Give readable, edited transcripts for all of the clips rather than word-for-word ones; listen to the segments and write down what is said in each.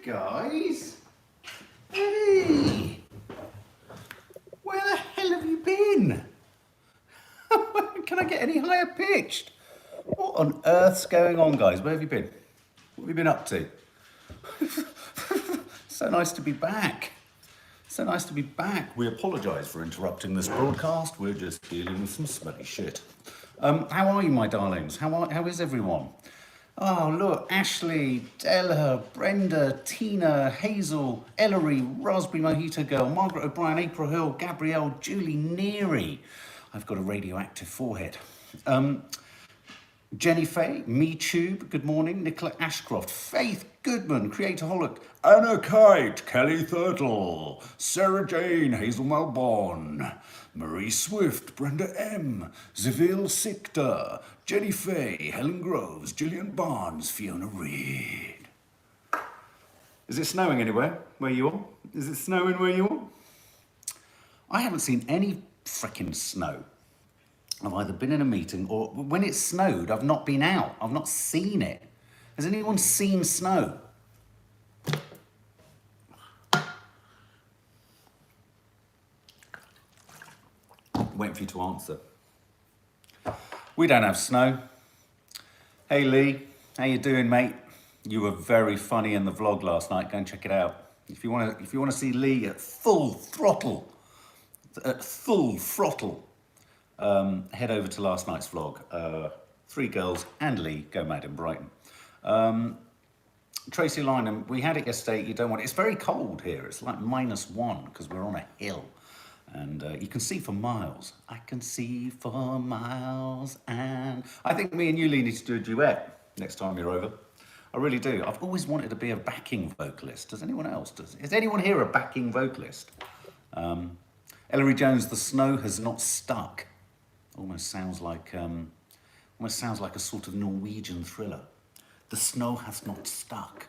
guys. Hey, where the hell have you been? Can I get any higher pitched? What on earth's going on, guys? Where have you been? What have you been up to? So nice to be back. So nice to be back. We apologise for interrupting this broadcast. We're just dealing with some smelly shit. How are you, my darlings? How is everyone? Oh, look, Ashley, Della, Brenda, Tina, Hazel, Ellery, Raspberry Mojito Girl, Margaret O'Brien, April Hill, Gabrielle, Julie Neary. I've got a radioactive forehead. Jenny Fay, Me Tube, good morning. Nicola Ashcroft, Faith Goodman, Creatorholic, Anna Kite, Kelly Thurtle, Sarah Jane, Hazel Malbon, Marie Swift, Brenda M, Zavil Sikta, Jenny Fay, Helen Groves, Gillian Barnes, Fiona Reed. Is it snowing anywhere where you are? Is it snowing where you are? I haven't seen any frickin' snow. I've either been in a meeting or when it snowed, I've not been out. I've not seen it. Has anyone seen snow? Waiting for you to answer. We don't have snow. Hey Lee, how you doing, mate? You were very funny in the vlog last night. Go and check it out. If you want to see Lee at full throttle, head over to last night's vlog. 3 girls and Lee go mad in Brighton. Tracy Lynham, we had it yesterday. You don't want it. It's very cold here. It's like -1 because we're on a hill. And you can see for miles. I can see for miles. And I think me and you, Lee, need to do a duet next time you're over. I really do. I've always wanted to be a backing vocalist. Does anyone else? Is anyone here a backing vocalist? Ellery Jones, the snow has not stuck. Almost sounds like a sort of Norwegian thriller. The snow has not stuck.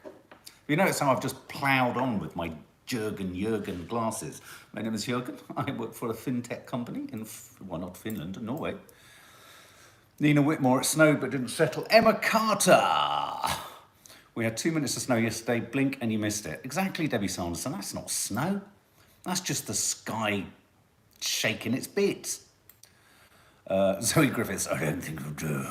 You notice how I've just ploughed on with my Jürgen glasses. My name is Jürgen. I work for a fintech company in, well, not Finland, Norway. Nina Whitmore, it snowed but didn't settle. Emma Carter. We had 2 minutes of snow yesterday. Blink and you missed it. Exactly, Debbie Sanderson. That's not snow. That's just the sky shaking its bits. Zoe Griffiths, I don't think it'll do.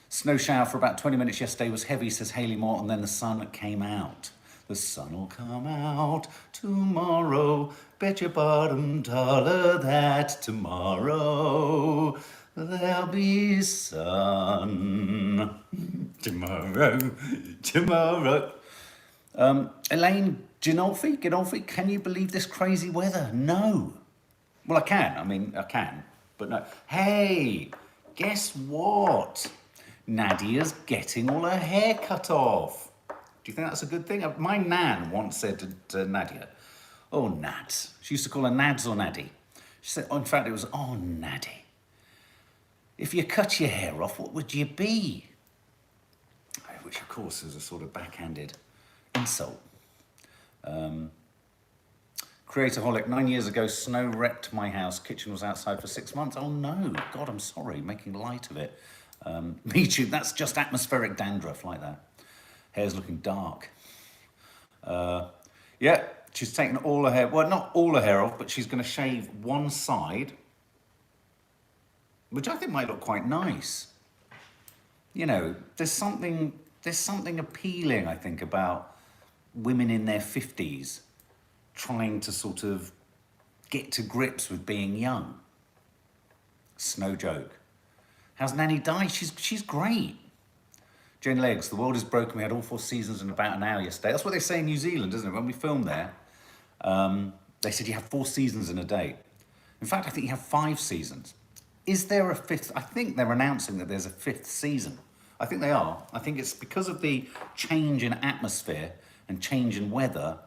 Snow shower for about 20 minutes yesterday was heavy, says Hayley Moore, and then the sun came out. The sun will come out tomorrow. Bet your bottom dollar that tomorrow there'll be sun. Tomorrow. Elaine Ginolfi, can you believe this crazy weather? No. Well, I can. I mean, I can, but no. Hey, guess what? Nadia's getting all her hair cut off. Do you think that's a good thing? My nan once said to Nadia, oh, Nads. She used to call her Nads or Naddy. She said, oh, in fact, it was, oh, Naddy. If you cut your hair off, what would you be? Which, of course, is a sort of backhanded insult. Creatorholic, 9 years ago, snow wrecked my house. Kitchen was outside for 6 months. Oh, no. God, I'm sorry. Making light of it. Me too. That's just atmospheric dandruff like that. Hair's looking dark. Yeah, she's taken all her hair. Well, not all her hair off, but she's going to shave one side, which I think might look quite nice. You know, there's something appealing, I think, about women in their 50s trying to sort of get to grips with being young. Snow joke. How's Nanny Di? She's great. Jane Leggs, the world is broken. We had all 4 seasons in about an hour yesterday. That's what they say in New Zealand, isn't it? When we filmed there, they said you have 4 seasons in a day. In fact, I think you have 5 seasons. Is there a 5th? I think they're announcing that there's a 5th season. I think they are. I think it's because of the change in atmosphere and change in weather.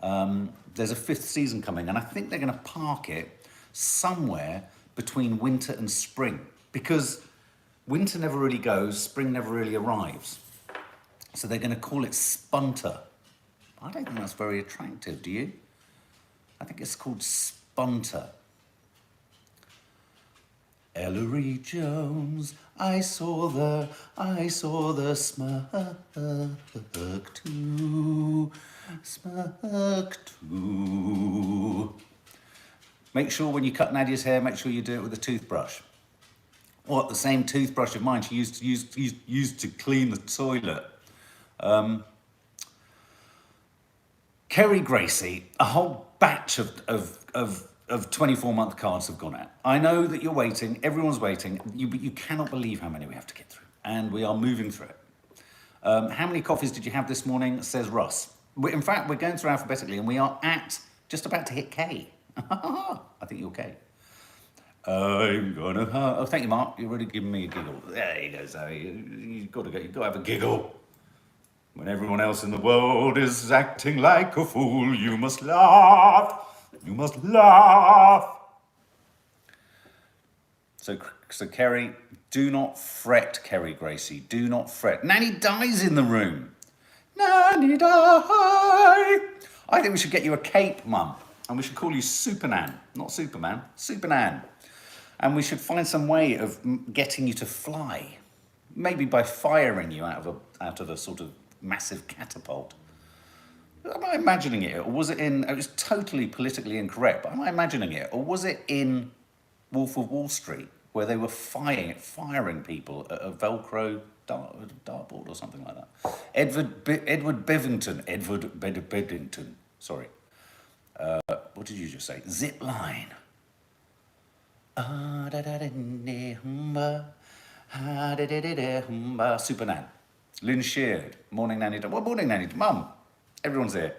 There's a 5th season coming, and I think they're going to park it somewhere between winter and spring, because winter never really goes, spring never really arrives. So they're going to call it Spunter. I don't think that's very attractive, do you? I think it's called Spunter. Ellery Jones, I saw the smirk too. Make sure when you cut Nadia's hair, make sure you do it with a toothbrush. Or the same toothbrush of mine she used to clean the toilet. Kerry Gracie, a whole batch of 24-month cards have gone out. I know that you're waiting, everyone's waiting, but you cannot believe how many we have to get through. And we are moving through it. How many coffees did you have this morning, says Russ. In fact, we're going through alphabetically and we are at just about to hit K. I think you're K. I'm gonna. Oh, thank you, Mark. You're really giving me a giggle. There you go, Zoe. You've got to have a giggle. When everyone else in the world is acting like a fool, you must laugh. You must laugh. So Kerry, do not fret, Kerry Gracie. Do not fret. Nanny dies in the room. Nanny die. I think we should get you a cape, Mum. And we should call you Super Nan. Not Superman, Super Nan. And we should find some way of getting you to fly. Maybe by firing you out of a sort of massive catapult. Am I imagining it? Or was it in, it was totally politically incorrect, but am I imagining it? Or was it in Wolf of Wall Street, where they were firing people at a Velcro dartboard or something like that? Edward Bevington, sorry. What did you just say? Zip line. Super Nan. Lynn Sheard. Morning, Nanny. Well, morning, Nanny. Mum. Everyone's here.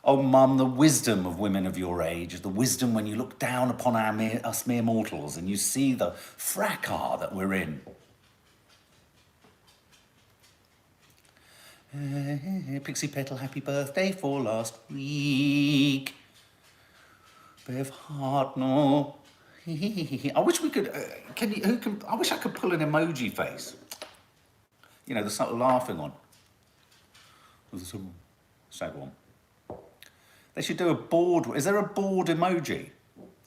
Oh, Mum, the wisdom of women of your age, the wisdom when you look down upon us mere mortals and you see the fracas that we're in. Pixie Petal, happy birthday for last week. Bev Hartnell. I wish we could. I wish I could pull an emoji face. You know, the sort of laughing one. Sad one. They should do a bored. Is there a bored emoji?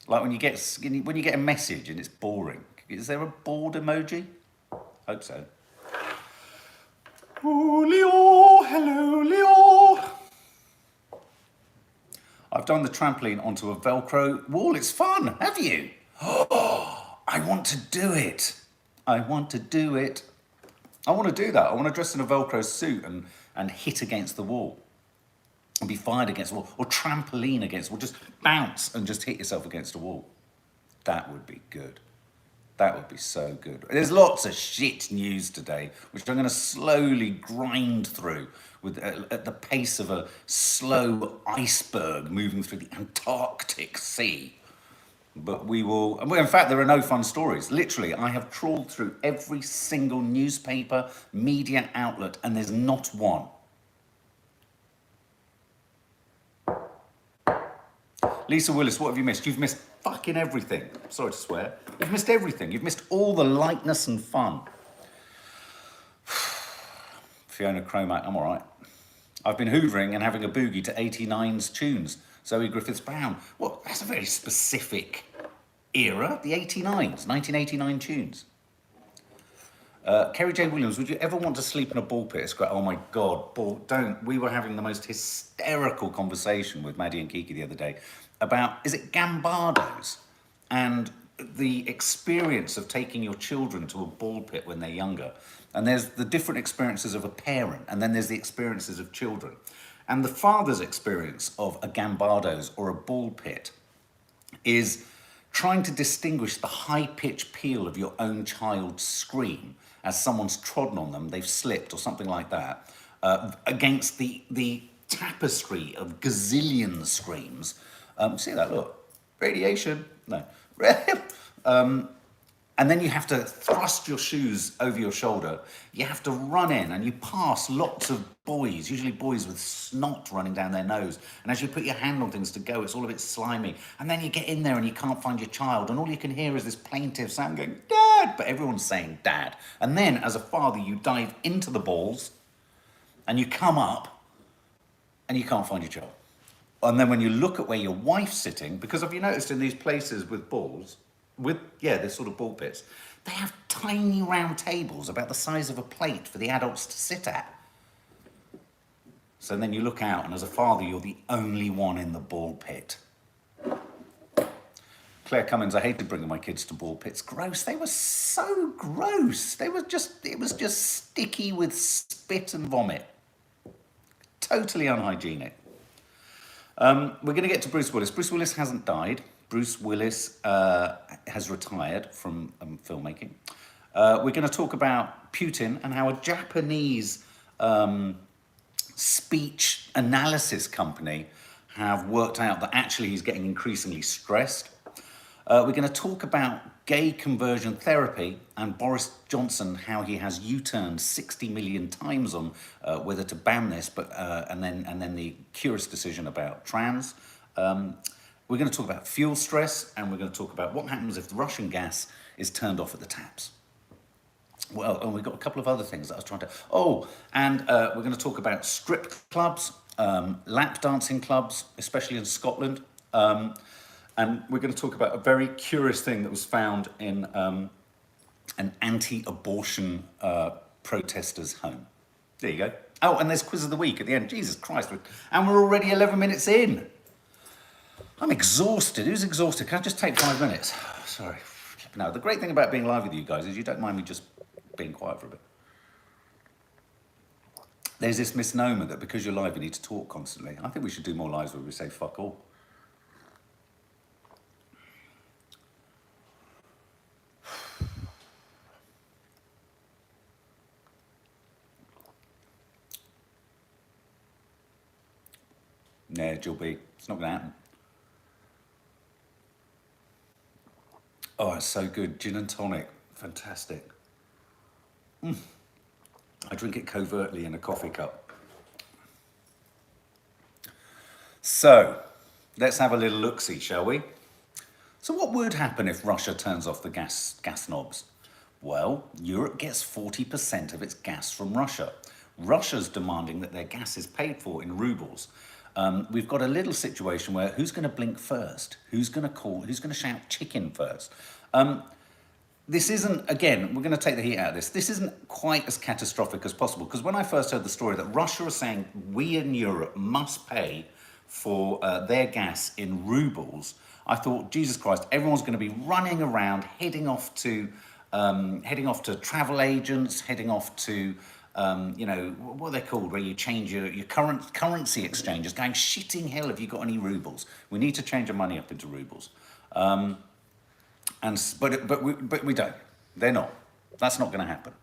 Like when you get a message and it's boring. Is there a bored emoji? Hope so. Oh, Leo, hello, Leo. I've done the trampoline onto a Velcro wall. It's fun. Have you? Oh, I want to do it. I want to do it. I want to do that. I want to dress in a Velcro suit and hit against the wall. And be fired against the wall. Or trampoline against the wall. Just bounce and just hit yourself against a wall. That would be good. That would be so good. There's lots of shit news today, which I'm going to slowly grind through at the pace of a slow iceberg moving through the Antarctic Sea. But we will, in fact, there are no fun stories. Literally, I have trawled through every single newspaper, media outlet, and there's not one. Lisa Willis, what have you missed? You've missed fucking everything. Sorry to swear. You've missed everything. You've missed all the lightness and fun. Fiona Cromack, I'm all right. I've been hoovering and having a boogie to 89's tunes. Zoe Griffiths-Brown. Well, that's a very specific era, the 89s, 1989 tunes. Kerry J. Williams, would you ever want to sleep in a ball pit? It's great. Oh my God, don't. We were having the most hysterical conversation with Maddie and Kiki the other day about, is it gambados? And the experience of taking your children to a ball pit when they're younger. And there's the different experiences of a parent, and then there's the experiences of children. And the father's experience of a gambados or a ball pit is trying to distinguish the high-pitched peal of your own child's scream as someone's trodden on them, they've slipped or something like that, against the tapestry of gazillion screams. See that, look, radiation, no. And then you have to thrust your shoes over your shoulder. You have to run in and you pass lots of boys, usually boys with snot running down their nose. And as you put your hand on things to go, it's all a bit slimy. And then you get in there and you can't find your child. And all you can hear is this plaintive sound going, Dad! But everyone's saying Dad. And then as a father, you dive into the balls and you come up and you can't find your child. And then when you look at where your wife's sitting, because have you noticed in these places with balls, Yeah, they're sort of ball pits. They have tiny round tables about the size of a plate for the adults to sit at. So then you look out, and as a father, you're the only one in the ball pit. Claire Cummins, I hated bringing my kids to ball pits. Gross. They were so gross. It was just sticky with spit and vomit. Totally unhygienic. We're going to get to Bruce Willis. Bruce Willis hasn't died. Bruce Willis has retired from filmmaking. We're going to talk about Putin and how a Japanese speech analysis company have worked out that actually he's getting increasingly stressed. We're going to talk about gay conversion therapy and Boris Johnson, how he has U-turned 60 million times on whether to ban this, and then the curious decision about trans. We're going to talk about fuel stress, and we're going to talk about what happens if the Russian gas is turned off at the taps. Well, and we've got a couple of other things that I was trying to... Oh, and we're going to talk about strip clubs, lap dancing clubs, especially in Scotland. And we're going to talk about a very curious thing that was found in an anti-abortion protester's home. There you go. Oh, and there's quiz of the week at the end. Jesus Christ. And we're already 11 minutes in. I'm exhausted. Who's exhausted? Can I just take 5 minutes? Sorry. No, the great thing about being live with you guys is you don't mind me just being quiet for a bit. There's this misnomer that because you're live, you need to talk constantly. I think we should do more lives where we say fuck all. Nah, Jill B. It's not going to happen. Oh, it's so good. Gin and tonic. Fantastic. I drink it covertly in a coffee cup. So, let's have a little look-see, shall we? So what would happen if Russia turns off the gas knobs? Well, Europe gets 40% of its gas from Russia. Russia's demanding that their gas is paid for in rubles. We've got a little situation where who's going to blink first? Who's going to shout chicken first? This isn't, again, we're going to take the heat out of this. This isn't quite as catastrophic as possible, because when I first heard the story that Russia is saying we in Europe must pay for their gas in rubles, I thought, Jesus Christ, everyone's going to be running around, heading off to travel agents, heading off to, what are they called, where you change your current currency exchanges, going, shitting hell, have you got any rubles? We need to change our money up into rubles. But we don't. They're not. That's not going to happen.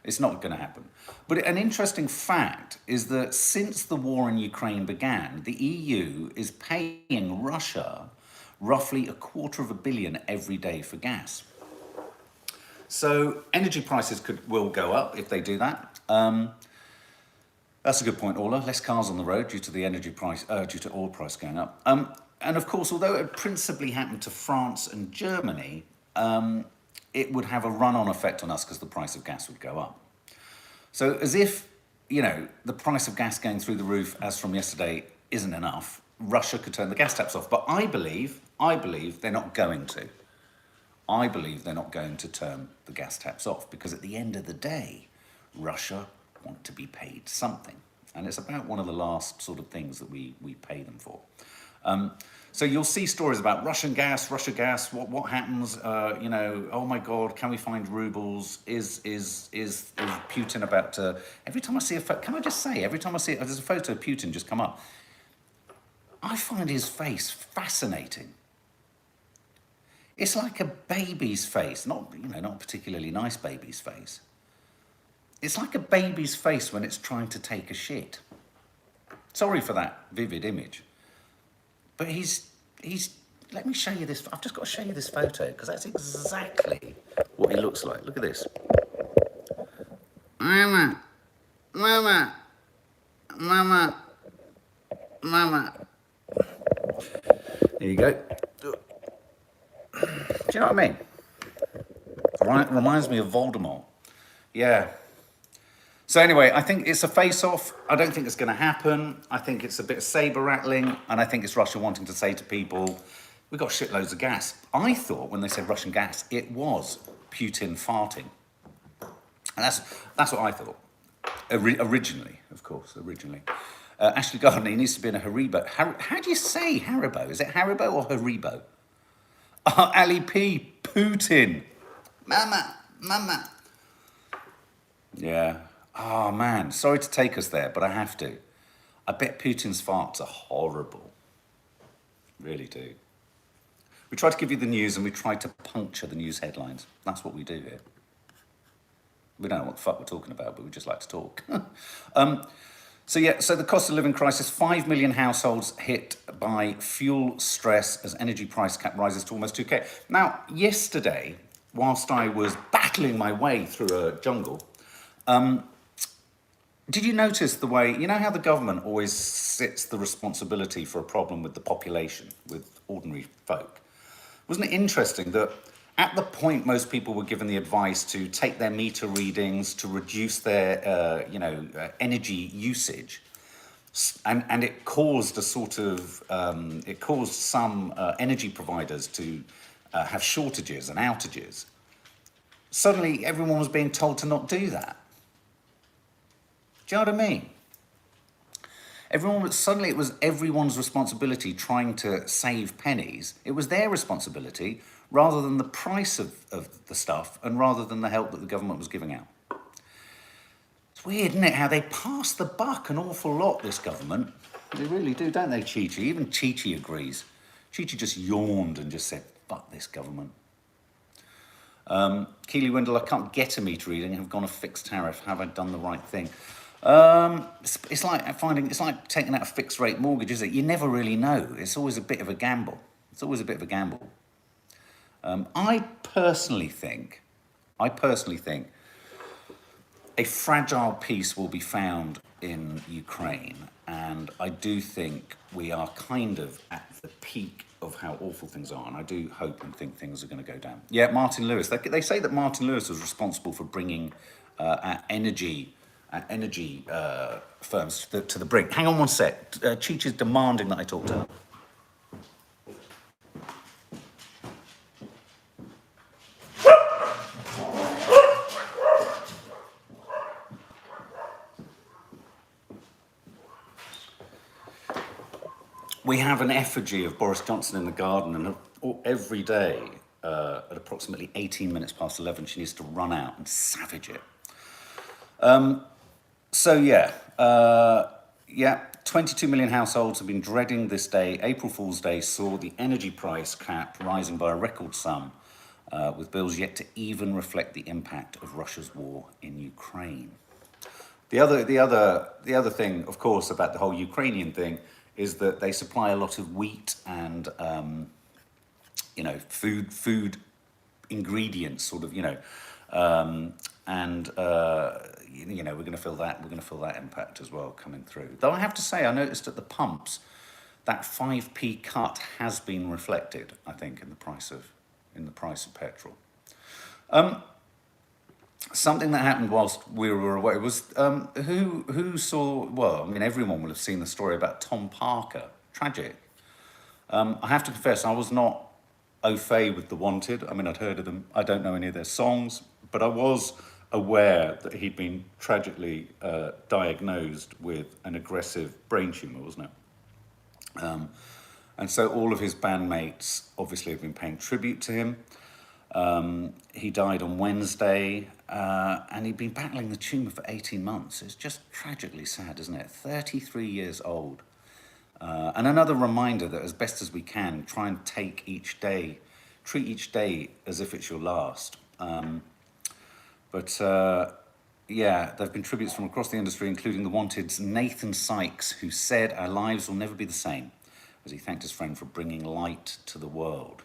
It's not going to happen. But an interesting fact is that since the war in Ukraine began, the EU is paying Russia roughly $250 million every day for gas. So energy prices will go up if they do that. That's a good point, Orla. Less cars on the road due to the energy price, due to oil price going up. And of course, although it principally happened to France and Germany, it would have a run-on effect on us because the price of gas would go up. So as if, the price of gas going through the roof as from yesterday isn't enough, Russia could turn the gas taps off. But I believe they're not going to. I believe they're not going to turn the gas taps off because at the end of the day, Russia want to be paid something. And it's about one of the last sort of things that we pay them for. So you'll see stories about Russia gas, what happens, oh my God, can we find rubles? Is Putin about to, every time I see can I just say, every time I see there's a photo of Putin just come up, I find his face fascinating. It's like a baby's face, not a particularly nice baby's face. It's like a baby's face when it's trying to take a shit. Sorry for that vivid image. But he's, let me show you this. I've just got to show you this photo because that's exactly what he looks like. Look at this. Mama, mama, mama, mama. There you go. Do you know what I mean? Reminds me of Voldemort. Yeah. So anyway, I think it's a face-off. I don't think it's going to happen. I think it's a bit of saber rattling, and I think it's Russia wanting to say to people, We got shitloads of gas. I thought when they said Russian gas, it was Putin farting. And that's what I thought. Originally, of course, originally. Ashley Gardner, he needs to be in a Haribo. How do you say Haribo? Is it Haribo or Haribo? Ali P, Putin. Mama. Yeah. Oh, man. Sorry to take us there, but I have to. I bet Putin's farts are horrible. Really do. We try to give you the news and we try to puncture the news headlines. That's what we do here. We don't know what the fuck we're talking about, but we just like to talk. So the cost of living crisis, 5 million households hit by fuel stress as energy price cap rises to almost 2K. Now, yesterday, whilst I was battling my way through a jungle, did you notice the way, you know how the government always sits the responsibility for a problem with the population, with ordinary folk? Wasn't it interesting that at the point most people were given the advice to take their meter readings, to reduce their, energy usage, and it caused a sort of, it caused some energy providers to have shortages and outages. Suddenly everyone was being told to not do that. Do you know what I mean? Suddenly it was everyone's responsibility trying to save pennies. It was their responsibility rather than the price of the stuff and rather than the help that the government was giving out. It's weird, isn't it, how they pass the buck an awful lot, this government. They really do, don't they, Chi-Chi? Even Chi-Chi agrees. Chi-Chi just yawned and just said, fuck this government. Keely Windle, I can't get a meter reading. I've gone a fixed tariff. Have I done the right thing? It's like taking out a fixed rate mortgage, is it? You never really know. It's always a bit of a gamble. I personally think a fragile peace will be found in Ukraine, and I do think we are kind of at the peak of how awful things are, and I do hope and think things are going to go down. Yeah, Martin Lewis. They say that Martin Lewis was responsible for bringing energy firms to the brink. Hang on one sec. Cheech is demanding that I talk to her. We have an effigy of Boris Johnson in the garden, and every day at approximately 18 minutes past 11, she needs to run out and savage it. 22 million households have been dreading this day. April Fool's Day saw the energy price cap rising by a record sum, with bills yet to even reflect the impact of Russia's war in Ukraine. The other thing, of course, about the whole Ukrainian thing is that they supply a lot of wheat and food ingredients, sort of, we're going to feel that impact as well coming through. Though I have to say, I noticed at the pumps that 5p cut has been reflected, I think, in the price of petrol. Something that happened whilst we were away was who saw? Well, I mean, everyone will have seen the story about Tom Parker. Tragic. I have to confess, I was not au fait with The Wanted. I mean, I'd heard of them. I don't know any of their songs, but I was aware that he'd been tragically diagnosed with an aggressive brain tumour, wasn't it? And so all of his bandmates obviously have been paying tribute to him. He died on Wednesday, and he'd been battling the tumour for 18 months. It's just tragically sad, isn't it? 33 years old. And another reminder that as best as we can, try and treat each day as if it's your last. There have been tributes from across the industry, including The Wanted's Nathan Sykes, who said, "Our lives will never be the same," as he thanked his friend for bringing light to the world.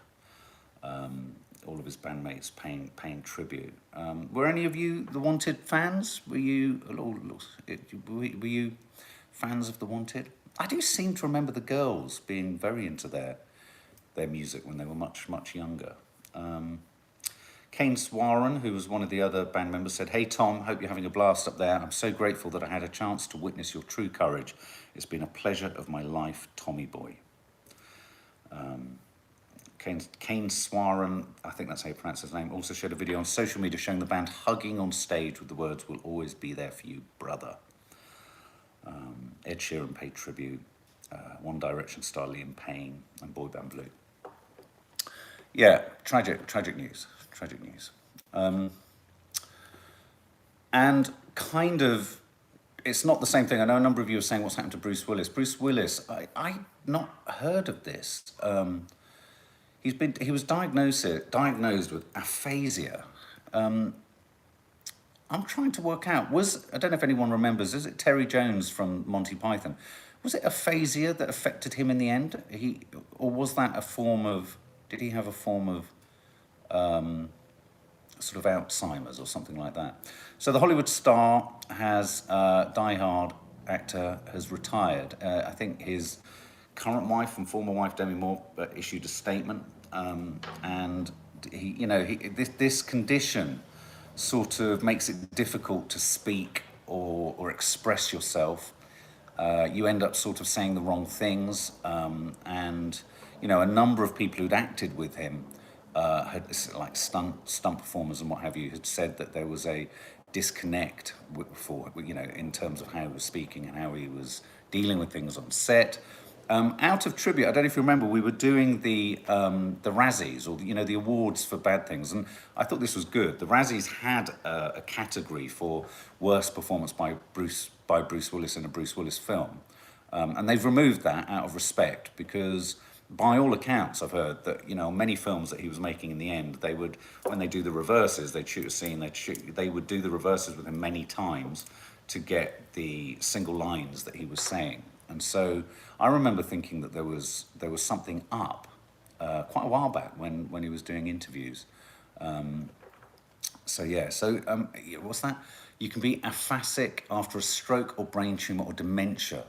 All of his bandmates paying tribute. Were any of you The Wanted fans? Were you fans of The Wanted? I do seem to remember the girls being very into their music when they were much, much younger. Kane Swarren, who was one of the other band members, said, "Hey Tom, hope you're having a blast up there. I'm so grateful that I had a chance to witness your true courage. It's been a pleasure of my life, Tommy boy." Kane Swaran, I think that's how you pronounce his name, also shared a video on social media showing the band hugging on stage with the words, "We'll always be there for you, brother." Ed Sheeran paid tribute, One Direction star Liam Payne, and Boy Band Blue. Yeah, tragic news, tragic news. And kind of, it's not the same thing. I know a number of you are saying what's happened to Bruce Willis. Bruce Willis, I not heard of this. He was diagnosed with aphasia. I'm trying to work out, I don't know if anyone remembers, is it Terry Jones from Monty Python? Was it aphasia that affected him in the end? Or was that did he have a form of sort of Alzheimer's or something like that? So the Hollywood star Die Hard actor has retired. I think his current wife and former wife, Demi Moore, issued a statement. And this condition sort of makes it difficult to speak or express yourself. You end up sort of saying the wrong things, and a number of people who'd acted with him, like stunt performers and what have you, had said that there was a disconnect in terms of how he was speaking and how he was dealing with things on set. Out of tribute, I don't know if you remember, we were doing the Razzies, or the awards for bad things, and I thought this was good. The Razzies had a category for worst performance by Bruce Willis in a Bruce Willis film, and they've removed that out of respect, because by all accounts I've heard that many films that he was making in the end, they would, when they do the reverses, they'd shoot a scene, they would do the reverses with him many times to get the single lines that he was saying. And so I remember thinking that there was something up quite a while back when he was doing interviews. What's that? You can be aphasic after a stroke or brain tumor or dementia.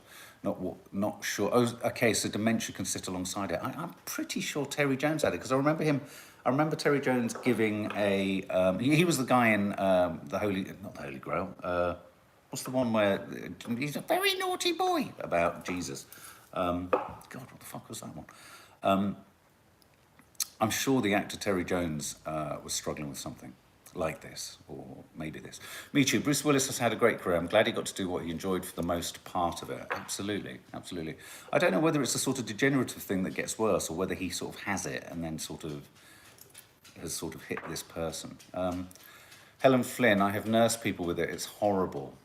Not sure. Oh, okay. So dementia can sit alongside it. I'm pretty sure Terry Jones had it, because I remember Terry Jones giving a. He was the guy in not the Holy Grail. What's the one where he's a very naughty boy about Jesus? God, what the fuck was that one? I'm sure the actor Terry Jones was struggling with something like this, or maybe this. Me too. Bruce Willis has had a great career. I'm glad he got to do what he enjoyed for the most part of it. Absolutely, absolutely. I don't know whether it's a sort of degenerative thing that gets worse, or whether he sort of has it and then has hit this person. Helen Flynn, I have nursed people with it. It's horrible.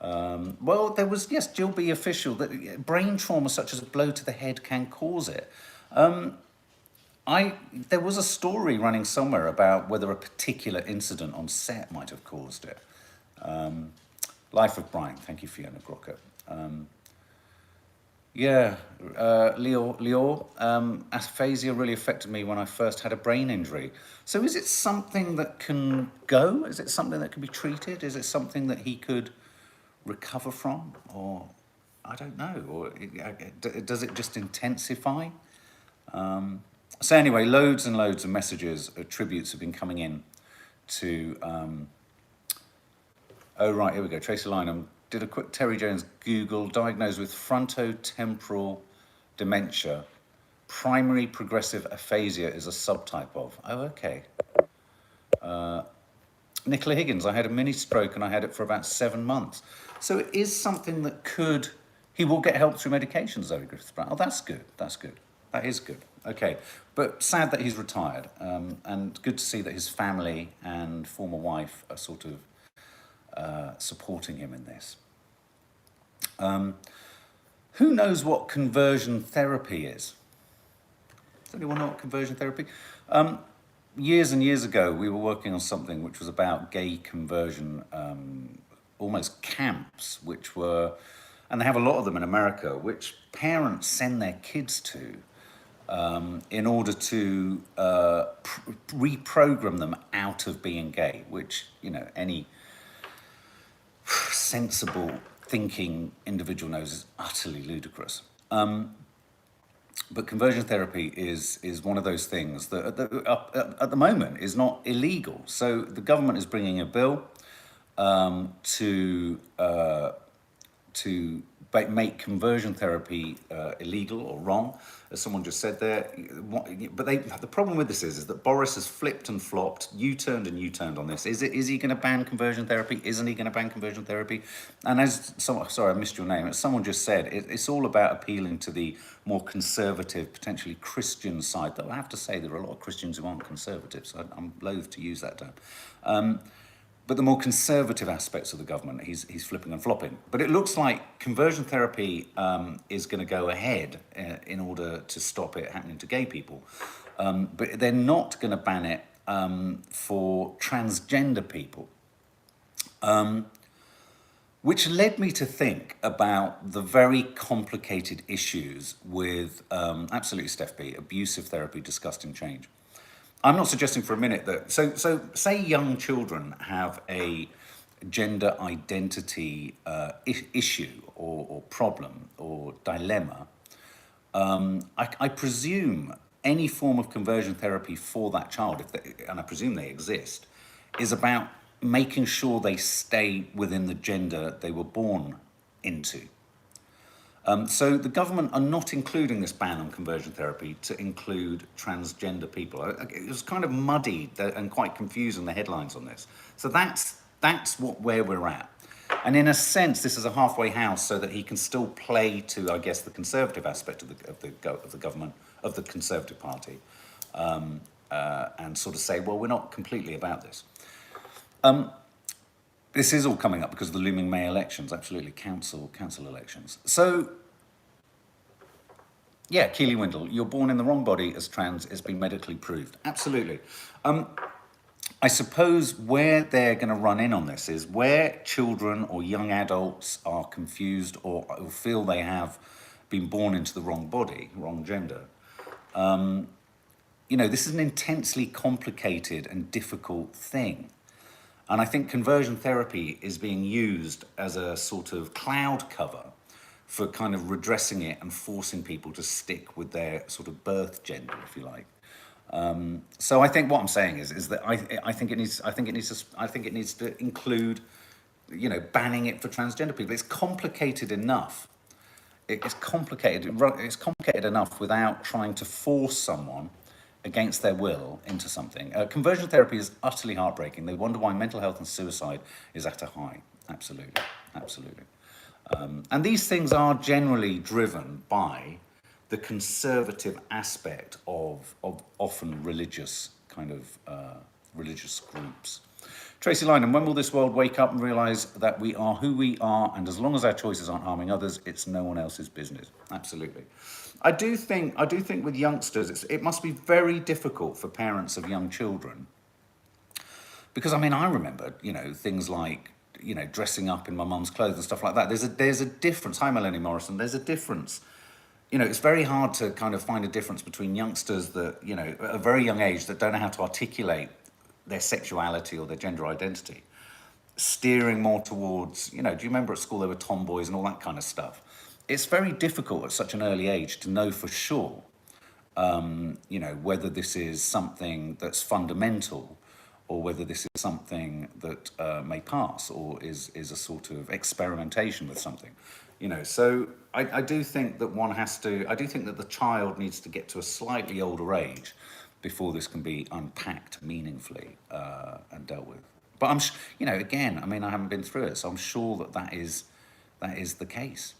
Well, there was, yes, Jill B. official, that brain trauma such as a blow to the head can cause it. There was a story running somewhere about whether a particular incident on set might have caused it. Life of Brian, thank you, Fiona Grocker. Leo, aphasia really affected me when I first had a brain injury. So is it something that can go? Is it something that can be treated? Is it something that he could recover from? Or I don't know. Or does it just intensify? So anyway, loads and loads of messages, tributes have been coming in to... oh, right, here we go. Tracy Lynham did a quick Terry Jones Google, diagnosed with frontotemporal dementia. Primary progressive aphasia is a subtype of. Oh, okay. Nicola Higgins, I had a mini stroke and I had it for about 7 months. So it is something that he will get help through medication, Zoe Griffiths-Brown. Oh, that's good, that's good. That is good. Okay, but sad that he's retired, and good to see that his family and former wife are sort of supporting him in this. Who knows what conversion therapy is? Does anyone know what conversion therapy? Years and years ago, we were working on something which was about gay conversion, almost camps, and they have a lot of them in America, which parents send their kids to in order to reprogram them out of being gay, which, any sensible thinking individual knows is utterly ludicrous. But conversion therapy is one of those things that at the moment is not illegal. So the government is bringing a bill to make conversion therapy illegal or wrong, as someone just said there. But the problem with this is that Boris has flipped and flopped, U-turned and U-turned on this. Is he going to ban conversion therapy? Isn't he going to ban conversion therapy? And sorry, I missed your name. As someone just said, it's all about appealing to the more conservative, potentially Christian side. Though I have to say there are a lot of Christians who aren't conservatives. I'm loath to use that term. But the more conservative aspects of the government, he's flipping and flopping. But it looks like conversion therapy is going to go ahead in order to stop it happening to gay people. But they're not going to ban it for transgender people. Which led me to think about the very complicated issues with, absolutely, Steph B, abusive therapy discussed in Change. I'm not suggesting for a minute that, so say young children have a gender identity issue or problem or dilemma. I presume any form of conversion therapy for that child, and I presume they exist, is about making sure they stay within the gender they were born into. So the government are not including this ban on conversion therapy to include transgender people. It was kind of muddied and quite confusing, the headlines on this. So that's where we're at. And in a sense, this is a halfway house so that he can still play to, I guess, the conservative aspect of the government, of the Conservative Party, and sort of say, well, we're not completely about this. This is all coming up because of the looming May elections, absolutely, council elections. So, yeah, Keely Windle, you're born in the wrong body as trans, has been medically proved. Absolutely. I suppose where they're going to run in on this is where children or young adults are confused or feel they have been born into the wrong body, wrong gender. This is an intensely complicated and difficult thing. And I think conversion therapy is being used as a sort of cloud cover for kind of redressing it and forcing people to stick with their sort of birth gender, if you like. So I think what I'm saying is that I think it needs to include, banning it for transgender people. It's complicated enough. It's complicated enough without trying to force someone against their will into something. Conversion therapy is utterly heartbreaking. They wonder why mental health and suicide is at a high. Absolutely. And these things are generally driven by the conservative aspect of often religious religious groups. Tracy Lynham, when will this world wake up and realise that we are who we are, and as long as our choices aren't harming others, it's no one else's business? Absolutely. I do think with youngsters, it must be very difficult for parents of young children. Because, I remember, things like, dressing up in my mum's clothes and stuff like that. There's a difference. Hi, Melanie Morrison. There's a difference. It's very hard to kind of find a difference between youngsters that, at a very young age that don't know how to articulate their sexuality or their gender identity, steering more towards, do you remember at school there were tomboys and all that kind of stuff? It's very difficult at such an early age to know for sure, whether this is something that's fundamental or whether this is something that may pass or is a sort of experimentation with something. So I do think that I do think that the child needs to get to a slightly older age before this can be unpacked meaningfully and dealt with. But again, I haven't been through it, so I'm sure that is the case.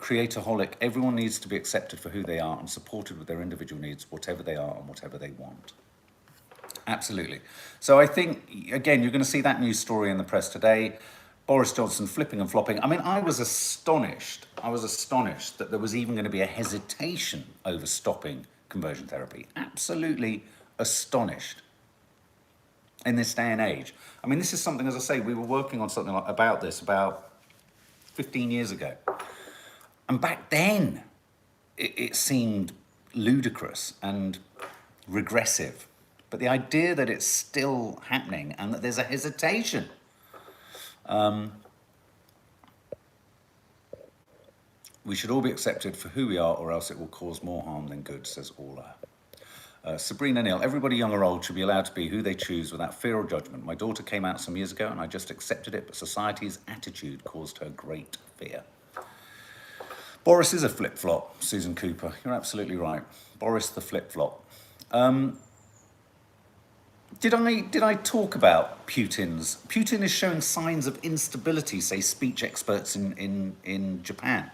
Creatorholic, everyone needs to be accepted for who they are and supported with their individual needs, whatever they are and whatever they want. Absolutely. So I think, again, you're going to see that news story in the press today. Boris Johnson flipping and flopping. I was astonished that there was even going to be a hesitation over stopping conversion therapy. Absolutely astonished in this day and age. This is something, as I say, we were working on something about this about 15 years ago. And back then, it seemed ludicrous and regressive. But the idea that it's still happening and that there's a hesitation. We should all be accepted for who we are, or else it will cause more harm than good, says Orla. Sabrina Neal, everybody young or old should be allowed to be who they choose without fear or judgment. My daughter came out some years ago and I just accepted it, but society's attitude caused her great fear. Boris is a flip-flop, Susan Cooper. You're absolutely right. Boris the flip-flop. Did I talk about Putin's? Putin is showing signs of instability, say speech experts in Japan.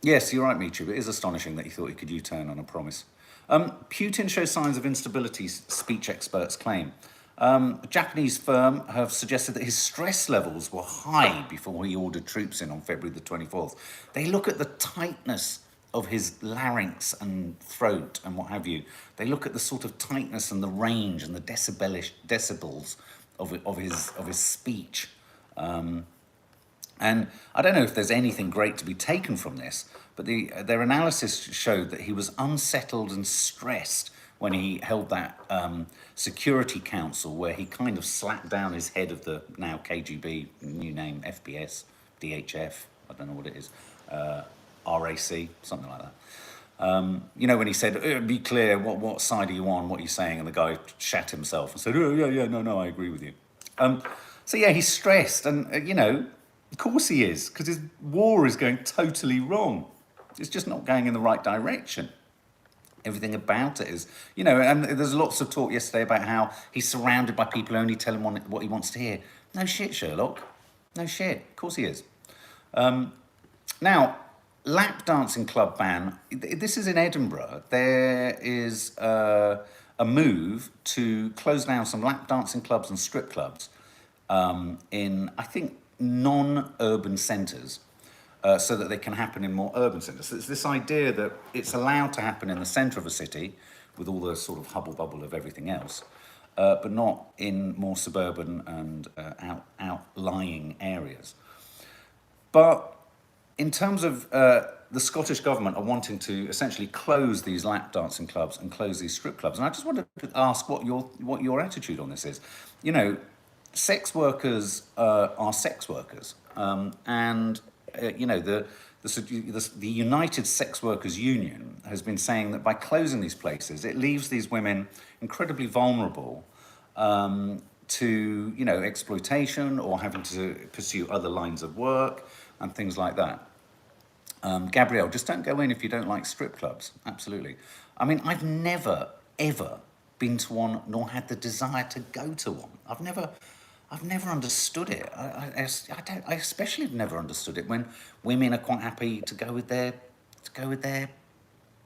Yes, you're right, Michu. It is astonishing that he thought he could U-turn on a promise. Putin shows signs of instability, speech experts claim. A Japanese firm have suggested that his stress levels were high before he ordered troops in on February the 24th. They look at the tightness of his larynx and throat and what have you. They look at the sort of tightness and the range and the decibels of his speech. And I don't know if there's anything great to be taken from this, but their analysis showed that he was unsettled and stressed when he held that Security Council where he kind of slapped down his head of the now KGB, new name, FPS, DHF, I don't know what it is, RAC, something like that. You know, when he said, be clear, what side are you on, what are you saying? And the guy shat himself and said, oh, yeah, no, I agree with you. So yeah, he's stressed and, you know, of course he is, because his war is going totally wrong. It's just not going in the right direction. Everything about it is, you know, and there's lots of talk yesterday about how he's surrounded by people who only tell him what he wants to hear. No shit, Sherlock. No shit. Of course he is. Now, lap dancing club ban. This is in Edinburgh. There is a move to close down some lap dancing clubs and strip clubs in, I think, non-urban centres so that they can happen in more urban centres. So it's this idea that it's allowed to happen in the centre of a city with all the sort of hubble-bubble of everything else, but not in more suburban and outlying areas. But in terms of the Scottish government are wanting to essentially close these lap dancing clubs and close these strip clubs. And I just wanted to ask what your attitude on this is. You know, sex workers are sex workers, and you know the United Sex Workers Union has been saying that by closing these places, it leaves these women incredibly vulnerable to, you know, exploitation or having to pursue other lines of work and things like that. Gabrielle, just don't go in if you don't like strip clubs. Absolutely. I mean, I've never ever been to one nor had the desire to go to one. I've never understood it. I especially have never understood it when women are quite happy to go with their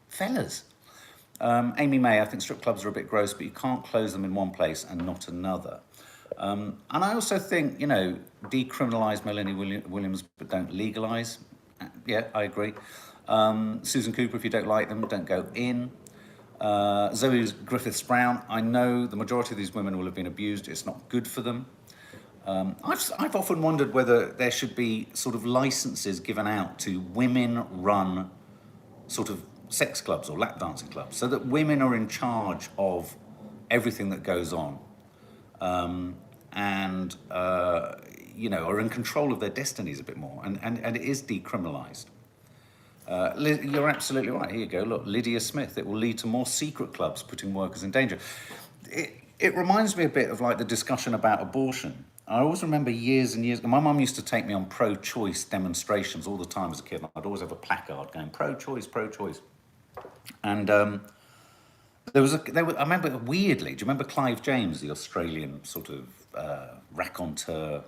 fellas. Amy May, I think strip clubs are a bit gross, but you can't close them in one place and not another. And I also think, you know, decriminalise Melanie Williams, but don't legalise. Yeah, I agree. Susan Cooper, if you don't like them, don't go in. Zoe Griffiths-Brown, I know the majority of these women will have been abused. It's not good for them. I've often wondered whether there should be sort of licenses given out to women-run sort of sex clubs or lap dancing clubs, so that women are in charge of everything that goes on, and you know, are in control of their destinies a bit more, and it is decriminalised. You're absolutely right. Here you go. Look, Lydia Smith. It will lead to more secret clubs putting workers in danger. It reminds me a bit of like the discussion about abortion. I always remember years and years ago, my mum used to take me on pro-choice demonstrations all the time as a kid. I'd always have a placard going, pro-choice, pro-choice. And I remember weirdly, do you remember Clive James, the Australian sort of raconteur,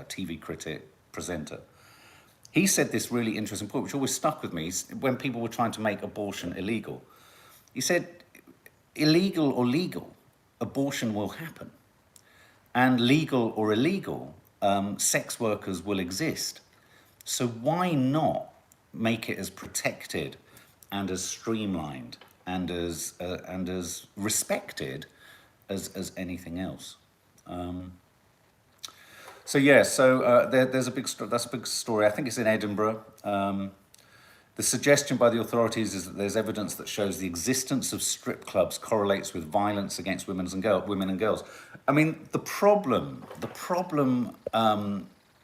TV critic, presenter? He said this really interesting point, which always stuck with me, when people were trying to make abortion illegal. He said, illegal or legal, abortion will happen. And legal or illegal, sex workers will exist. So why not make it as protected and as streamlined and as respected as anything else? So yeah, there's that's a big story. I think it's in Edinburgh. The suggestion by the authorities is that there's evidence that shows the existence of strip clubs correlates with violence against women and girls. I mean, the problem,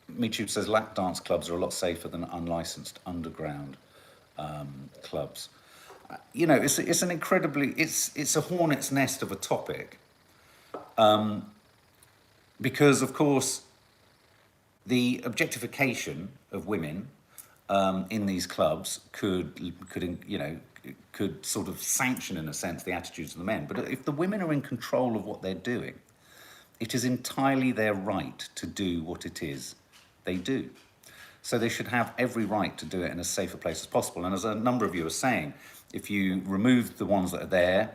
Michu says lap dance clubs are a lot safer than unlicensed underground clubs. you know, it's an incredibly, it's a hornet's nest of a topic, because of course the objectification of women in these clubs could sort of sanction, in a sense, the attitudes of the men. But if the women are in control of what they're doing, it is entirely their right to do what it is they do. So they should have every right to do it in as safe a place as possible. And as a number of you are saying, if you remove the ones that are there,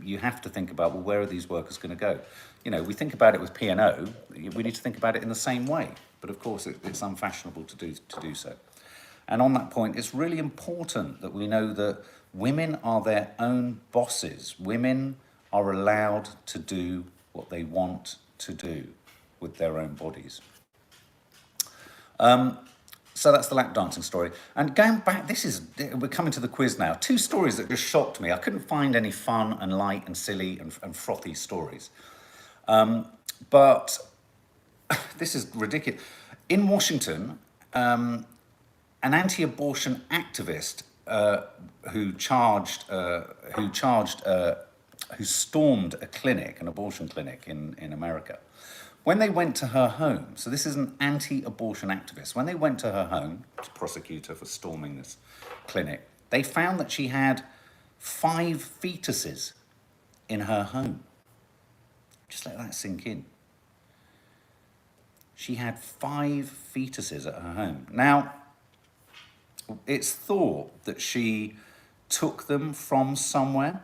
you have to think about, well, where are these workers going to go? You know, we think about it with P&O, we need to think about it in the same way. But of course, it's unfashionable to do so. And on that point, it's really important that we know that women are their own bosses. Women are allowed to do what they want to do with their own bodies. So that's the lap dancing story. And going back, we're coming to the quiz now. 2 stories that just shocked me. I couldn't find any fun and light and silly and frothy stories. But this is ridiculous. In Washington, an anti-abortion activist who stormed a clinic, an abortion clinic in America. When they went to her home, so this is an anti-abortion activist, when they went to her home to prosecute her for storming this clinic, they found that she had 5 fetuses in her home. Just let that sink in. She had 5 fetuses at her home. Now, it's thought that she took them from somewhere.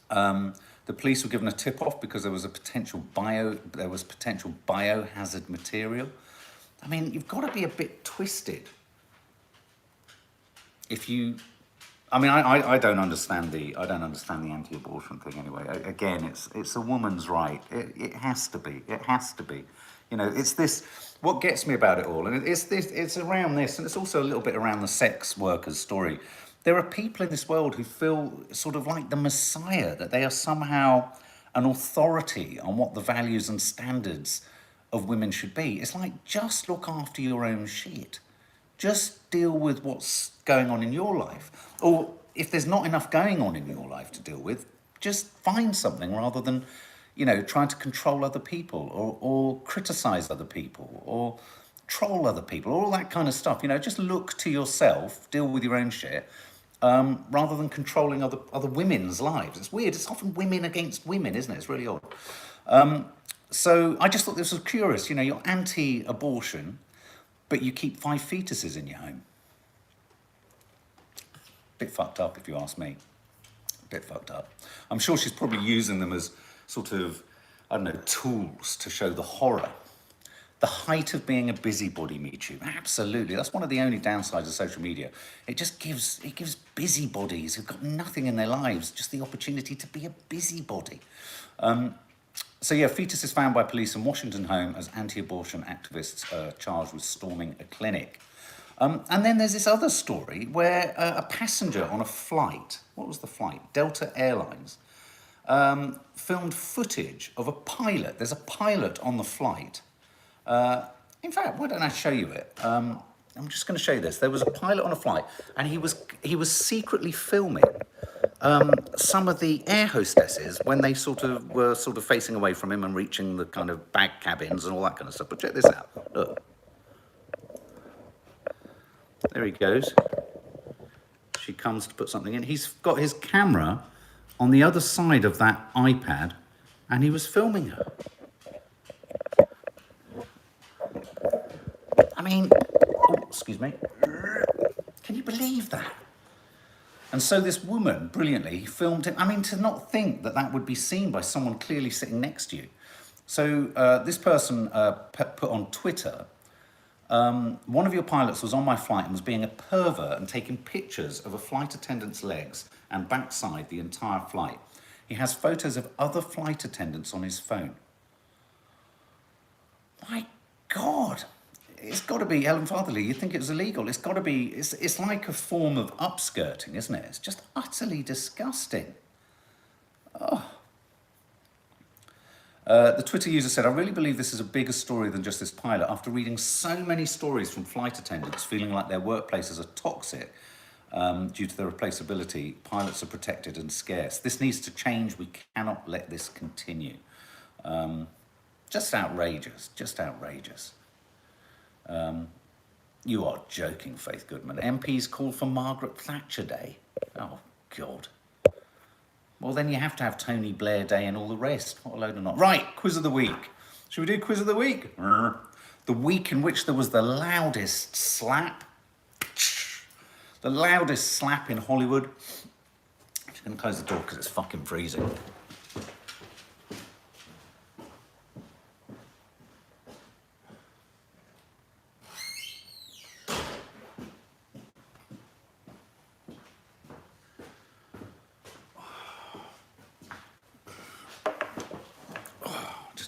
The police were given a tip-off because there was potential biohazard material. I mean, you've got to be a bit twisted. I don't understand the anti-abortion thing anyway. Again, it's a woman's right. It has to be. It has to be. You know, it's this. What gets me about it all, and it's around this, and it's also a little bit around the sex workers story. There are people in this world who feel sort of like the Messiah, that they are somehow an authority on what the values and standards of women should be. It's like, just look after your own shit. Just deal with what's going on in your life. Or if there's not enough going on in your life to deal with, just find something rather than, you know, trying to control other people or criticize other people or troll other people, all that kind of stuff. You know, just look to yourself, deal with your own shit, rather than controlling other women's lives. It's weird. It's often women against women, isn't it? It's really odd. So I just thought this was curious. You know, you're anti-abortion, but you keep 5 fetuses in your home. Bit fucked up, if you ask me. Bit fucked up. I'm sure she's probably using them as sort of, I don't know, tools to show the horror. The height of being a busybody, Michu. Absolutely. That's one of the only downsides of social media. It gives busybodies who've got nothing in their lives just the opportunity to be a busybody. So yeah, fetuses found by police in Washington home as anti-abortion activists charged with storming a clinic. And then there's this other story where a passenger on a flight, what was the flight? Delta Airlines, filmed footage of a pilot. There's a pilot on the flight. In fact, why don't I show you it? I'm just going to show you this. There was a pilot on a flight, and he was secretly filming some of the air hostesses when they were facing away from him and reaching the kind of bag cabins and all that kind of stuff. But check this out. Look. There he goes. She comes to put something in. He's got his camera on the other side of that iPad, and he was filming her. I mean, excuse me. Can you believe that? And so this woman, brilliantly, filmed it. I mean, to not think that would be seen by someone clearly sitting next to you. So this person put on Twitter, one of your pilots was on my flight and was being a pervert and taking pictures of a flight attendant's legs and backside the entire flight. He has photos of other flight attendants on his phone. My God. It's got to be Helen Fatherly. You think it was illegal? It's got to be. It's like a form of upskirting, isn't it? It's just utterly disgusting. Oh. The Twitter user said, "I really believe this is a bigger story than just this pilot. After reading so many stories from flight attendants feeling like their workplaces are toxic, due to their replaceability, pilots are protected and scarce. This needs to change. We cannot let this continue. Just outrageous, just outrageous. You are joking, Faith Goodman. MPs called for Margaret Thatcher Day. Oh, God. Well, then you have to have Tony Blair Day and all the rest. What a load of not. Right, quiz of the week. Should we do quiz of the week? The week in which there was the loudest slap. The loudest slap in Hollywood. I'm just going to close the door because it's fucking freezing.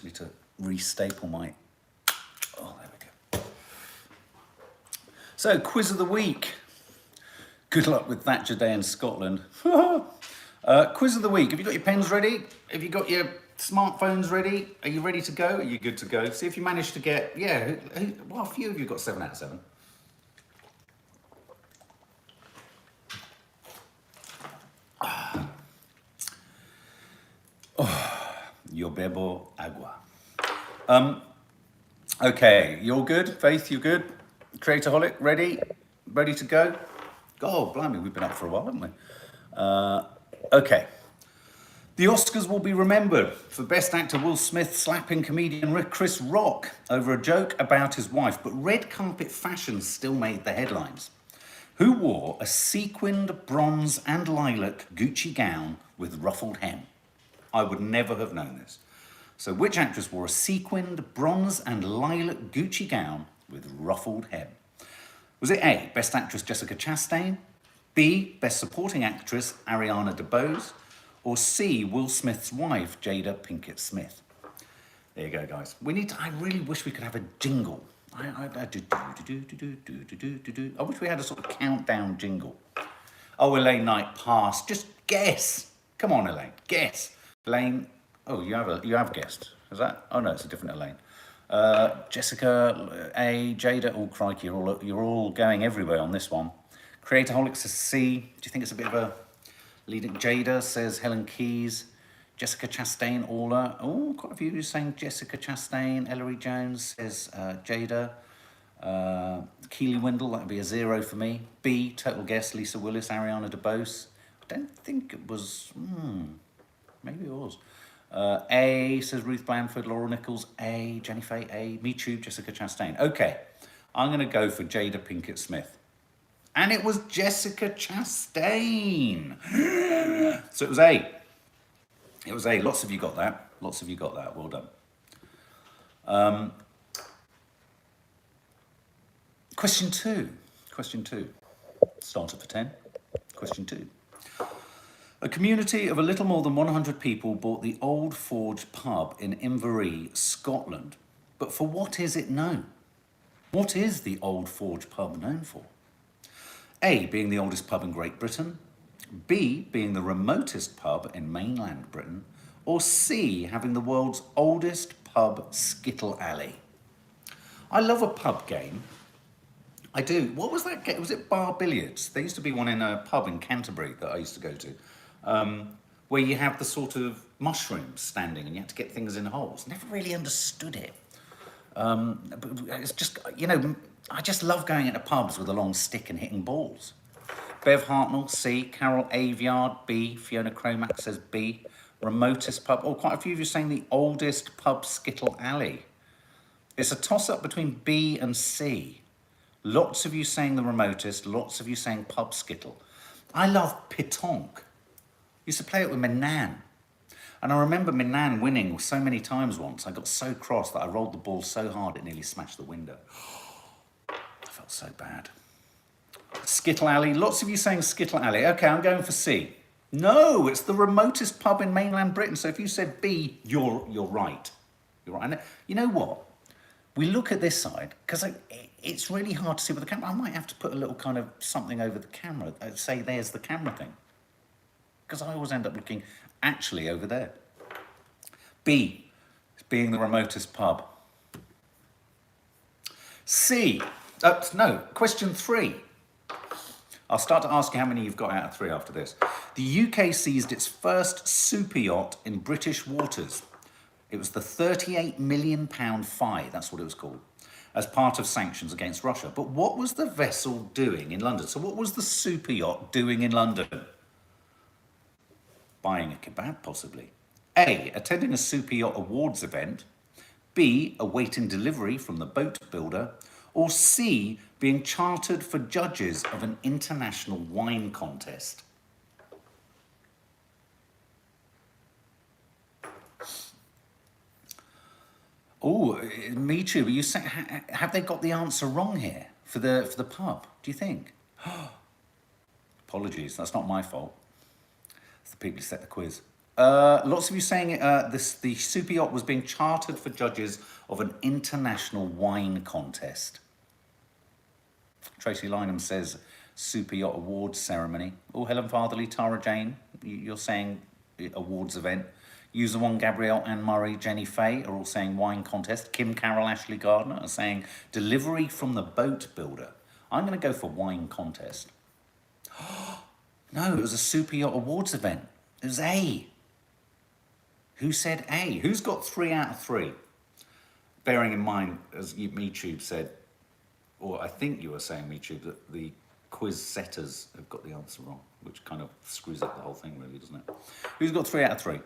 Need to restaple my... Oh, there we go. So, quiz of the week. Good luck with Thatcher Day in Scotland. Quiz of the week. Have you got your pens ready? Have you got your smartphones ready? Are you ready to go? Are you good to go? See if you managed to get... Yeah, well, a few of you got 7 out of 7. Yo bebo agua. Okay, you're good? Faith, you good? Creatorholic, ready? Ready to go? Oh, blimey, we've been up for a while, haven't we? Okay. The Oscars will be remembered for Best Actor Will Smith slapping comedian Chris Rock over a joke about his wife, but red carpet fashion still made the headlines. Who wore a sequined bronze and lilac Gucci gown with ruffled hem? I would never have known this. So which actress wore a sequined bronze and lilac Gucci gown with ruffled hem? Was it A, Best Actress Jessica Chastain, B, Best Supporting Actress Ariana DeBose, or C, Will Smith's wife Jada Pinkett Smith? There you go, guys. I really wish we could have a jingle. I wish we had a sort of countdown jingle. Oh, Elaine Knight passed. Just guess. Come on, Elaine, guess. Elaine, oh, you have guessed. Is that? Oh no, it's a different Elaine. Jessica, A, Jada. Oh crikey, you're all going everywhere on this one. Creatorholic says C. Do you think it's a bit of a leading? Jada says Helen Keyes. Jessica Chastain, Orla. Oh, quite a few of you saying Jessica Chastain. Ellery Jones says Jada. Keely Windle, that would be a 0 for me. B, total guess, Lisa Willis, Ariana DeBose. I don't think it was. Maybe it was. A says Ruth Blanford, Laurel Nichols. A, Jenny Faye. A, me too, Jessica Chastain. Okay, I'm going to go for Jada Pinkett Smith. And it was Jessica Chastain. So it was A. It was A. Lots of you got that. Lots of you got that. Well done. Question 2. Question 2. Started for 10. Question 2. A community of a little more than 100 people bought the Old Forge pub in Inverary, Scotland. But for what is it known? What is the Old Forge pub known for? A, being the oldest pub in Great Britain. B, being the remotest pub in mainland Britain. Or C, having the world's oldest pub skittle alley. I love a pub game. I do. What was that game? Was it bar billiards? There used to be one in a pub in Canterbury that I used to go to. Where you have the sort of mushrooms standing and you have to get things in holes. Never really understood it. But it's just, I just love going into pubs with a long stick and hitting balls. Bev Hartnell, C. Carol Aviard, B. Fiona Cromack says B. Remotest pub. Oh, quite a few of you saying the oldest pub skittle alley. It's a toss-up between B and C. Lots of you saying the remotest, lots of you saying pub skittle. I love Pitonk. Used to play it with my nan. And I remember my nan winning so many times once. I got so cross that I rolled the ball so hard it nearly smashed the window. I felt so bad. Skittle Alley. Lots of you saying Skittle Alley. Okay, I'm going for C. No, it's the remotest pub in mainland Britain. So if you said B, you're right. You're right. And you know what? We look at this side, because it's really hard to see with the camera. I might have to put a little kind of something over the camera. Say there's the camera thing. Because I always end up looking actually over there. B, being the remotest pub. C, no, question 3. I'll start to ask you how many you've got out of 3 after this. The UK seized its first super yacht in British waters. It was the £38 million Fi, that's what it was called, as part of sanctions against Russia. But what was the vessel doing in London? So what was the super yacht doing in London? Buying a kebab, possibly. A, attending a super yacht awards event. B, awaiting delivery from the boat builder. Or C, being chartered for judges of an international wine contest. Oh, me too. But you say, have they got the answer wrong here for the pub? Do you think? Apologies, that's not my fault. It's the people who set the quiz. Lots of you saying the super yacht was being chartered for judges of an international wine contest. Tracy Lynham says super yacht awards ceremony. Oh, Helen Fatherley, Tara Jane, you're saying awards event. User One, Gabrielle, Anne Murray, Jenny Fay are all saying wine contest. Kim Carroll, Ashley Gardner are saying delivery from the boat builder. I'm going to go for wine contest. No, it was a super yacht awards event. It was A. Who said A? Who's got 3 out of 3? Bearing in mind, as MeTube said, or I think you were saying, MeTube, that the quiz setters have got the answer wrong, which kind of screws up the whole thing, really, doesn't it? Who's got 3 out of 3?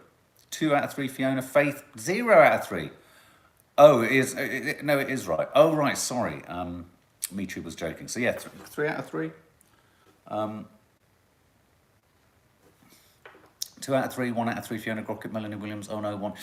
2 out of 3, Fiona. Faith, 0 out of 3. Oh, it is. No, it is right. Oh, right, sorry. MeTube was joking. So, yeah, 3 out of 3. 2 out of 3, 1 out of 3, Fiona Grockett, Melanie Williams, oh no, 1.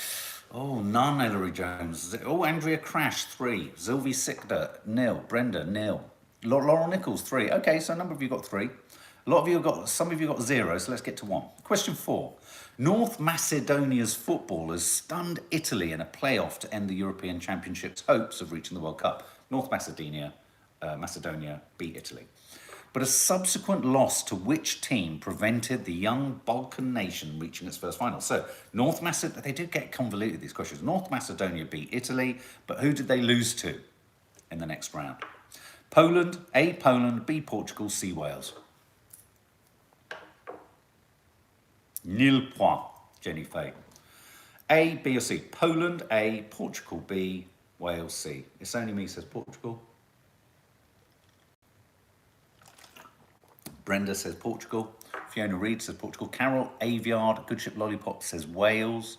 Oh, none, Ellery Jones. Oh, Andrea Crash, 3. Sylvie Sickder, 0. Brenda, 0. Laurel Nichols, 3. Okay, so a number of you got 3. A lot of you got, some of you got 0, so let's get to 1. Question 4. North Macedonia's footballers stunned Italy in a playoff to end the European Championship's hopes of reaching the World Cup. North Macedonia beat Italy. But a subsequent loss to which team prevented the young Balkan nation reaching its first final? So, North Macedonia, they do get convoluted, these questions. North Macedonia beat Italy, but who did they lose to in the next round? Poland, A, Poland, B, Portugal, C, Wales. Nil point, Jenny Fay. A, B or C? Poland, A, Portugal, B, Wales, C. It's only me says Portugal. Brenda says Portugal. Fiona Reid says Portugal. Carol Aviard, Good Ship Lollipop says Wales.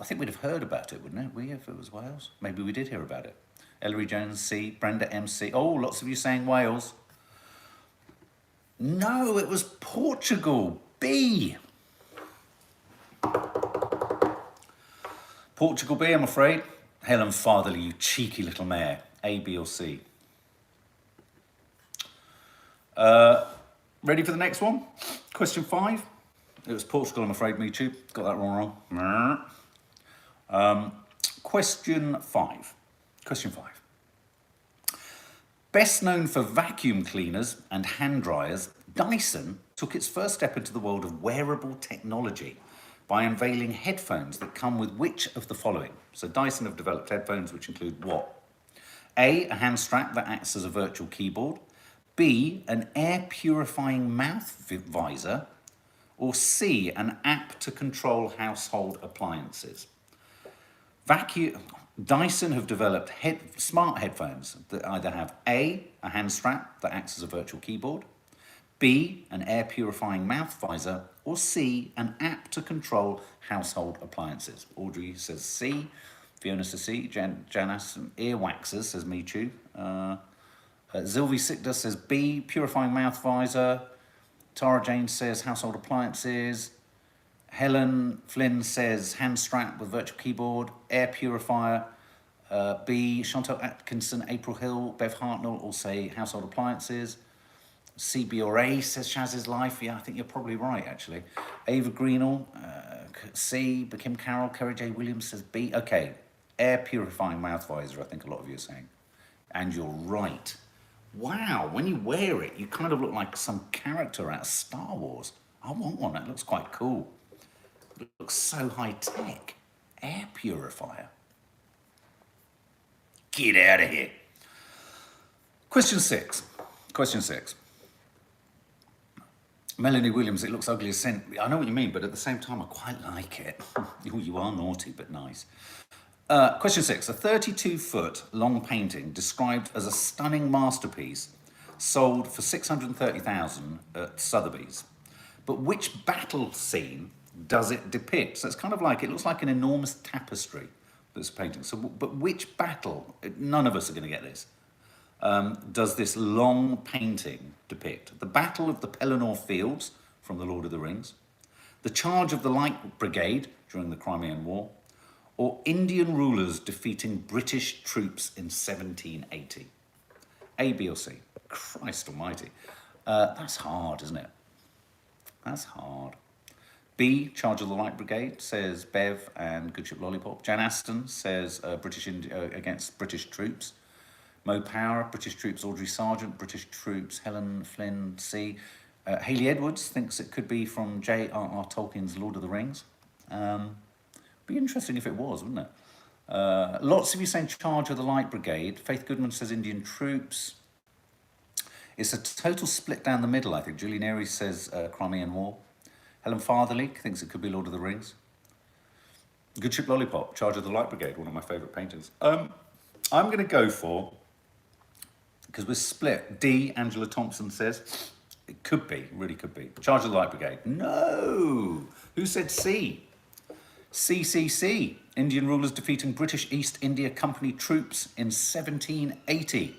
I think we'd have heard about it, wouldn't it? We, if it was Wales. Maybe we did hear about it. Ellery Jones, C. Brenda, MC. Oh, lots of you saying Wales. No, it was Portugal. B. Portugal B, I'm afraid. Helen Fatherley, you cheeky little mare. A, B or C? Ready for the next one? Question 5. It was Portugal, I'm afraid, me too. Got that wrong. Question 5. Question 5. Best known for vacuum cleaners and hand dryers, Dyson took its first step into the world of wearable technology by unveiling headphones that come with which of the following? So Dyson have developed headphones which include what? A hand strap that acts as a virtual keyboard. B, an air purifying mouth visor. Or C, an app to control household appliances. Dyson have developed smart headphones that either have A, a hand strap that acts as a virtual keyboard. B, an air purifying mouth visor. Or C, an app to control household appliances. Audrey says C. Fiona says C. Janice, ear waxers, says me too. Sylvie Sickder says B, purifying mouth visor. Tara Jane says household appliances. Helen Flynn says hand strap with virtual keyboard, air purifier. B, Chantal Atkinson, April Hill, Bev Hartnell all say household appliances. C, B or A says Shaz's life. Yeah, I think you're probably right, actually. Ava Greenall, C, Kim Carroll, Kerry J. Williams says B. Okay, air purifying mouth visor, I think a lot of you are saying. And you're right. Wow, when you wear it, you kind of look like some character out of Star Wars. I want one, it looks quite cool. It looks so high-tech. Air purifier. Get out of here. Question 6. Question 6. Melanie Williams, it looks ugly as sin. I know what you mean, but at the same time, I quite like it. You are naughty, but nice. Question 6. A 32-foot long painting described as a stunning masterpiece sold for $630,000 at Sotheby's. But which battle scene does it depict? So it's kind of like, it looks like an enormous tapestry, this painting. So, but which battle, none of us are going to get this, does this long painting depict? The Battle of the Pelennor Fields from The Lord of the Rings, the Charge of the Light Brigade during the Crimean War, or Indian rulers defeating British troops in 1780? A, B, or C? Christ almighty. That's hard, isn't it? That's hard. B, Charge of the Light Brigade, says Bev and Good Ship Lollipop. Jan Aston says against British troops. Mo Power, British troops. Audrey Sargent, British troops. Helen Flynn, C. Hayley Edwards thinks it could be from J.R.R. Tolkien's Lord of the Rings. Be interesting if it was, wouldn't it? Lots of you saying Charge of the Light Brigade. Faith Goodman says Indian troops. It's a total split down the middle, I think. Julie Neary says Crimean War. Helen Fartherley thinks it could be Lord of the Rings. Good Ship Lollipop, Charge of the Light Brigade, one of my favourite paintings. I'm going to go for, because we're split, D, Angela Thompson says, it could be, really could be. Charge of the Light Brigade. No! Who said C? CCC, Indian rulers defeating British East India Company troops in 1780.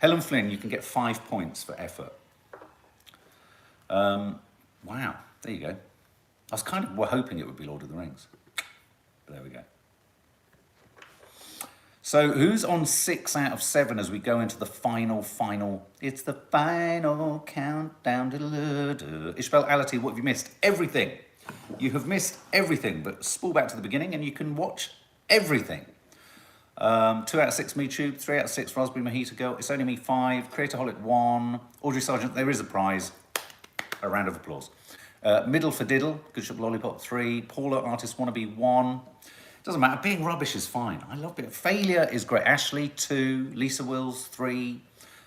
Helen Flynn, you can get 5 points for effort. Wow, there you go. I was kind of hoping it would be Lord of the Rings. But there we go. So who's on 6 out of 7 as we go into the final? It's the final countdown. Ishbel Ality, what have you missed? Everything. You have missed everything, but spool back to the beginning and you can watch everything. 2 out of 6 Me Tube, 3 out of 6 Raspberry Mojito Girl, It's Only Me 5, Creatorholic 1, Audrey Sargent, there is a prize. A round of applause. Middle for Diddle, Good Ship Lollipop 3, Paula Artist Wannabe 1. Doesn't matter, being rubbish is fine. I love it. Failure is great. Ashley 2, Lisa Wills 3.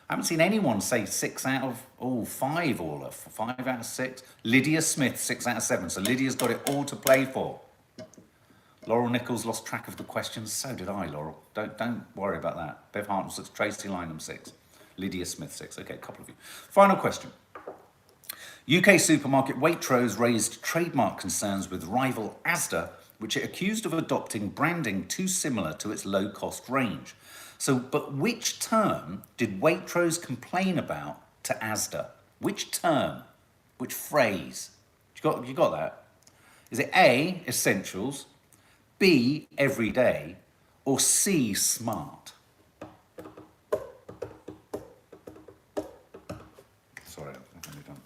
I haven't seen anyone say 6 out of 5 all of 5 out of 6. Lydia Smith 6 out of 7. So Lydia's got it all to play for. Laurel Nichols lost track of the questions. So did I, Laurel. Don't worry about that. Bev Hartnell 6, Tracy Lynham 6, Lydia Smith 6. Okay, a couple of you. Final question. UK supermarket Waitrose raised trademark concerns with rival Asda, which it accused of adopting branding too similar to its low-cost range. So, but which term did Waitrose complain about to Asda? Which term? Which phrase? You got that? Is it A, essentials, B, everyday, or C, smart? Sorry, I've only done.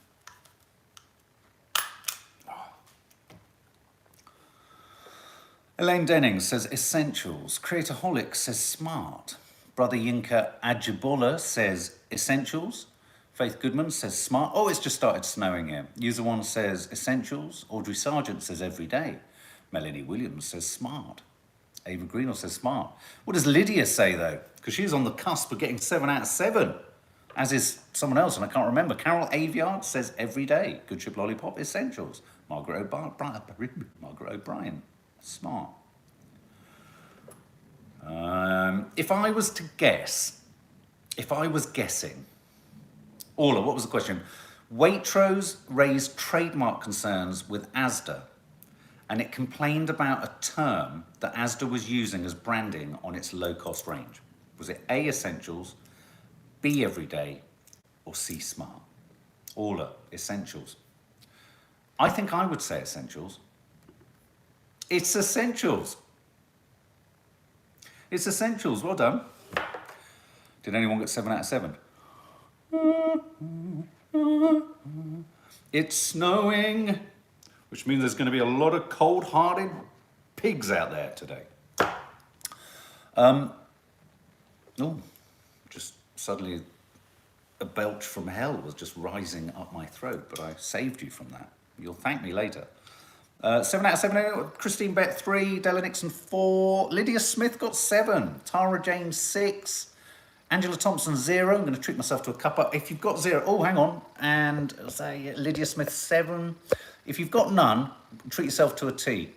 Elaine Dennings says essentials. Creatorholic says smart. Brother Yinka Ajibola says essentials. Faith Goodman says smart. Oh, it's just started snowing here. User 1 says essentials. Audrey Sargent says everyday. Melanie Williams says smart. Ava Greenall says smart. What does Lydia say though? Because she's on the cusp of getting 7 out of 7. As is someone else, and I can't remember. Carol Aviard says everyday. Good Ship Lollipop, essentials. Margaret O'Brien, smart. If I was guessing, Orla, what was the question? Waitrose raised trademark concerns with Asda, and it complained about a term that Asda was using as branding on its low-cost range. Was it A, essentials, B, everyday, or C, smart? Orla, essentials. I think I would say essentials. It's essentials. It's essentials, well done. Did anyone get 7 out of 7? It's snowing, which means there's going to be a lot of cold-hearted pigs out there today. Oh, just suddenly a belch from hell was just rising up my throat, but I saved you from that. You'll thank me later. 7 out of 7, Christine Bett 3, Della Nixon 4, Lydia Smith got 7, Tara Jane 6, Angela Thompson, 0. I'm going to treat myself to a cuppa. If you've got 0, oh, hang on. And say Lydia Smith, 7. If you've got none, treat yourself to a T.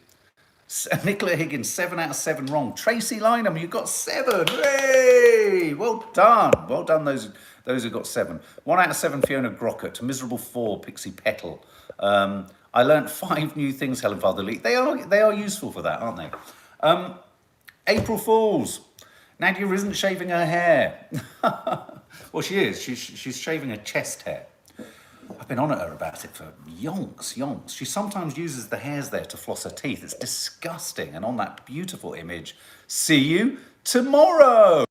Nicola Higgins, 7 out of 7 wrong. Tracy Lynham, you got 7. Hooray! Well done. Well done, those who got 7. 1 out of 7, Fiona Grockett. Miserable 4, Pixie Petal. I learnt 5 new things, Helen Fatherly. They are useful for that, aren't they? April Fools. Nadia isn't shaving her hair. Well, she is. She's shaving her chest hair. I've been on at her about it for yonks. She sometimes uses the hairs there to floss her teeth. It's disgusting. And on that beautiful image, see you tomorrow.